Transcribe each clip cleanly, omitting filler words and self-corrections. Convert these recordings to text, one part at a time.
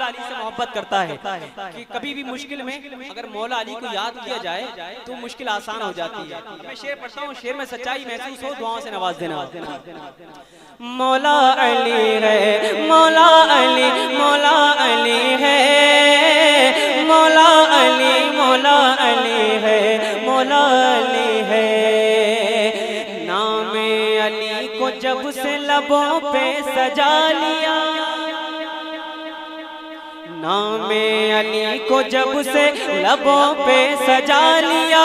अली से मोहब्बत करता है कि कभी भी मुश्किल में अगर मौला अली को याद किया जाए तो मुश्किल आसान हो जाती है। मैं शेर पढ़ता हूँ, शेर में सच्चाई महसूस हो दुआओं से नवाज देना। मौला अली है, मौला अली, मौला अली है, मौला अली, मौला अली है, मौला अली है। नाम अली को जब से लबों पे सजा लिया, नाम अली को जब से लबों पे सजा लिया,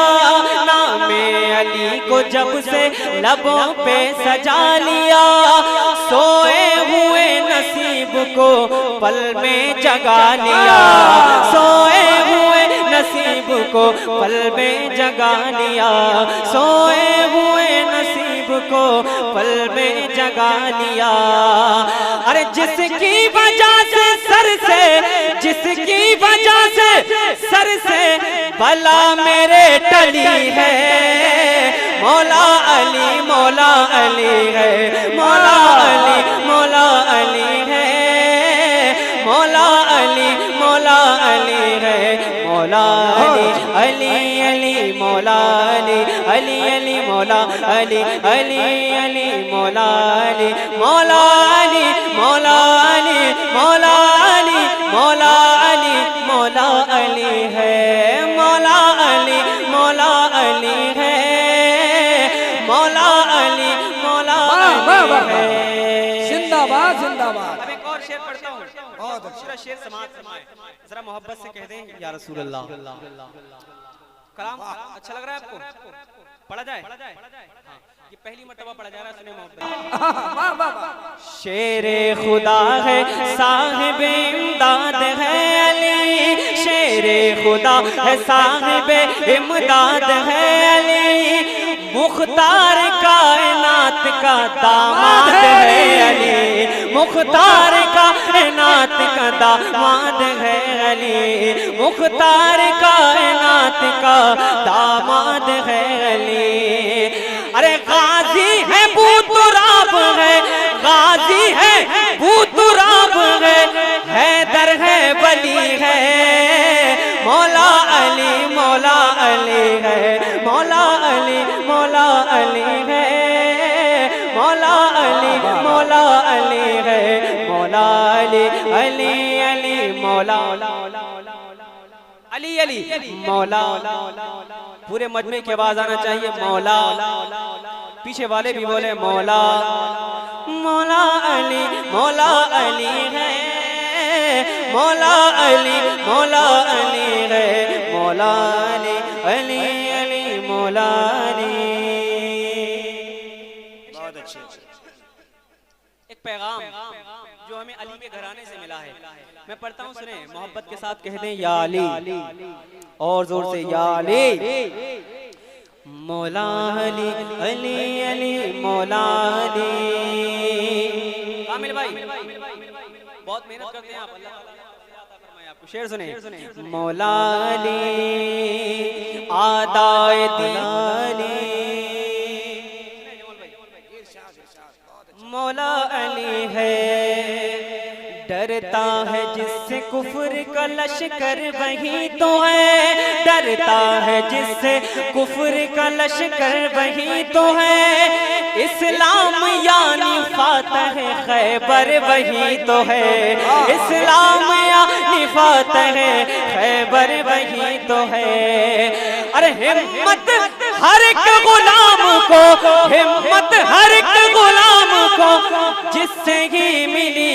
नाम अली को जब से लबों पे सजा लिया, सोए हुए नसीब को पल में जगा लिया, सोए हुए नसीब को पल में जगा लिया, सोए हुए नसीब को पल में जगा लिया। अरे जिसकी वजह से सर से, जिसकी वजह से सर से भला मेरे टली है, मौला अली, मौला अली है, मौला अली, मौला अली है, मौला अली, मौला अली है, मौला अली, अली अली मौला अली, अली अली मौला अली, अली अली मौला अली, मौला अली, मौला अली, मौला अली, मौला अली, मौला अली है, मौला अली, मौला अली है, मौला अली, मौला अली है। जिंदाबाद जिंदाबाद। अब एक और शेर पढ़ता हूँ, बहुत अच्छा शेर समाज फरमाए, जरा मोहब्बत से कह दें या रसूल अल्लाह। कलाम अच्छा लग रहा है आपको? पढ़ा जाए? हाँ, ये पहली मर्तबा पढ़ा जा रहा है, सुने मोहब्बत। शेरे खुदा है, साहिबे इमदाद है अली, शेरे खुदा है, साहिबे इमदाद है अली, मुख्तार कायनात का दामाद है अली, मुख्तार कायनात का दामाद है अली, मुख्तार कायनात का दामाद है अली। अरे गाजी है बूतुराब है, गाजी है बूतुराब है, हैदर है वली है, मौला अली, मौला अली है, मौला अली, मौला अली है, मौला अली, मौला अली है, मौला अली, अली अली मौला अली, अली मौला। पूरे मजमे की आवाज आना चाहिए, मौला। पीछे वाले भी बोले मौला, मौला अली, मौला अली है, मौला अली, मौला अली है, मौला अली, अली अली मौला अली। बहुत अच्छे। एक पैगाम जो हमें अली के घराने से मिला है, मैं पढ़ता हूँ, सुने मोहब्बत के साथ कह दें या अली, और जोर से या अली, मौला अली, अली अली मौला अली। कामिल भाई बहुत मेहनत करते हैं आप, अल्लाह आपको। शेर सुने, मौला अली आदाए दियाली, मौला अली है, डरता है जिससे कुफ्र का लश्कर वही तो है, डरता है जिससे कुफ्र का लश्कर वही तो है, इस्लाम यानी फातह खैबर वही तो है, इस्लाम यानी फातह खैबर वही तो है। अरे हिम्मत हर एक गुलाम को, हिम्मत हर एक गुलाम को जिससे ही मिली